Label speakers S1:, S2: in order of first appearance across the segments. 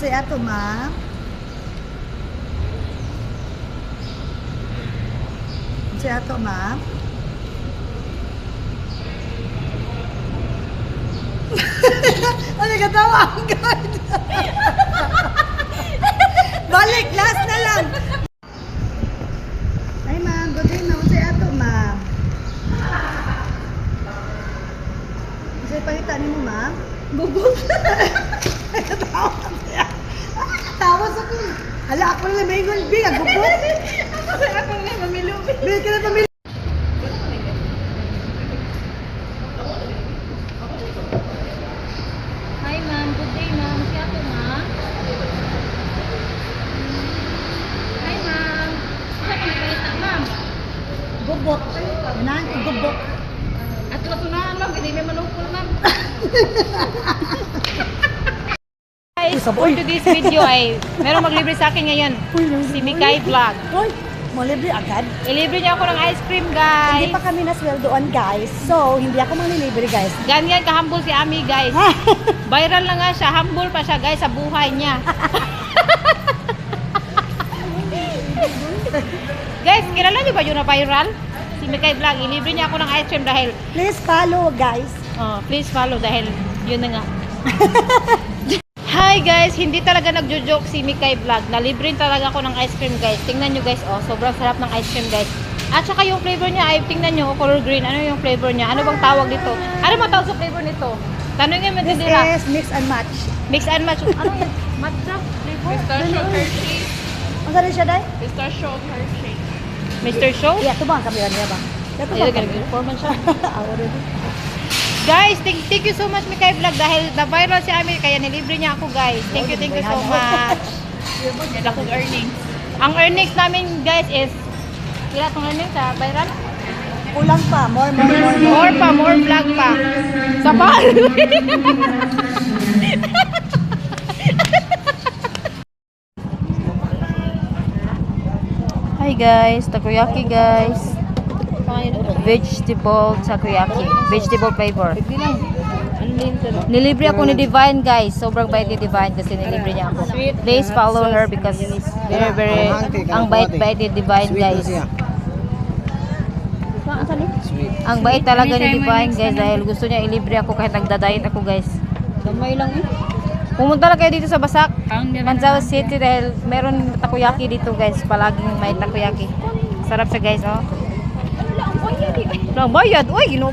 S1: Unsay ato, ma'am? Unsay ato, ma'am? Ano ka tawa ang guard? Balik, last na lang. Ay, ma'am. Good day, ma'am. Unsay ato, ma'am? Unsay palitan mo, ma'am? Bubog. Tawa sa ko. Hala, ako na may gulbi. Agupot.
S2: Ako nga mamilubi.
S1: Bili ka na pamilya.
S2: Hi ma'am, good day ma'am. Si Ato ma'am. Hi ma'am. Sa pagkalita ma'am.
S1: Gubot. Yan ang gubot.
S2: At tunahan ma'am, hindi may manukul ma'am. Guys, for today's video ay meron maglibre sa akin ngayon. Si Mikay Vlog.
S1: Hoy, mo libre agad.
S2: Ilibre niya ako ng ice cream,
S1: Hindi
S2: guys.
S1: pa kami nasweldoan, guys. So, hindi ako manilibre, guys.
S2: Ganyan ka-humble si Ami, guys. Viral na nga siya. Humble pa siya, guys, sa buhay niya. Guys, kilala niyo ba yun na viral? Si Mikay Vlog. Ilibre niya ako ng ice cream dahil
S1: Please follow, guys.
S2: please follow dahil yun na nga. Hi guys, hindi talaga nagjo-joke si Mikay Vlog. Nalibre talaga ako ng ice cream, guys. Tingnan nyo guys, oh, sobrang sarap ng ice cream, guys. At saka yung flavor niya ay tingnan nyo, color green. Ano yung flavor niya? Ano bang tawag dito? Ano bang tawag sa flavor nito? Tanungin mo
S1: This
S2: din nila.
S1: is mix and match.
S2: Mix and match. Ano yun? Matcha flavor?
S3: Pistachio Hershey.
S1: Ang sarili siya, day?
S3: Pistachio Hershey.
S2: Mr. Show?
S1: Yeah, ito ba ang kamera niya ba? Ito ba
S2: Ayun,
S1: ang kamera?
S2: ganun siya.
S1: Awa rin.
S2: Guys, thank you so much Mikay Vlog dahil na-viral si Ami kaya nilibre niya ako, guys. Thank you so much.
S3: Yan akong earnings.
S2: Ang earnings namin, guys, is kila itong earnings sa viral?
S1: Kulang pa. More.
S2: More vlog pa. Sa bahal. Hi guys, takoyaki guys. Vegetable takoyaki. Vegetable flavor. Nilibre ako ni Divine, guys. Sobrang bait ni Divine kasi nilibre niya ako. Please follow her because very ang bait-bait ni Divine, guys. Ang bait talaga ni Divine, guys, dahil gusto niya ilibre ako kahit nagda-diet ako, guys.
S3: Gamay lang eh.
S2: Pumunta lang kayo dito sa Basak,
S3: Ang
S2: Manzaw City dahil meron takoyaki dito, guys. Palaging may takoyaki. Sarap siya, guys, oh. Lang bayad. Uy, ino.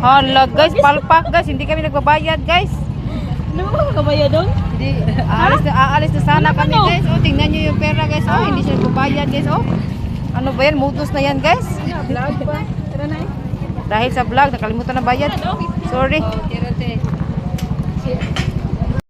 S2: Hala, guys, palpak, guys. Hindi kami nagbabayad, guys.
S3: Ano ba kabayo doon?
S2: Hindi, aalis na sana kami, guys. Oh, tingnan niyo yung pera, guys. Oh, hindi siya nagbabayad, guys. Oh. Ano ba yan? Mutos na yan, guys.
S3: Vlog pa. Tara na eh.
S2: Dahil sa vlog, nakalimutan na bayad. Sorry.
S3: Tira te.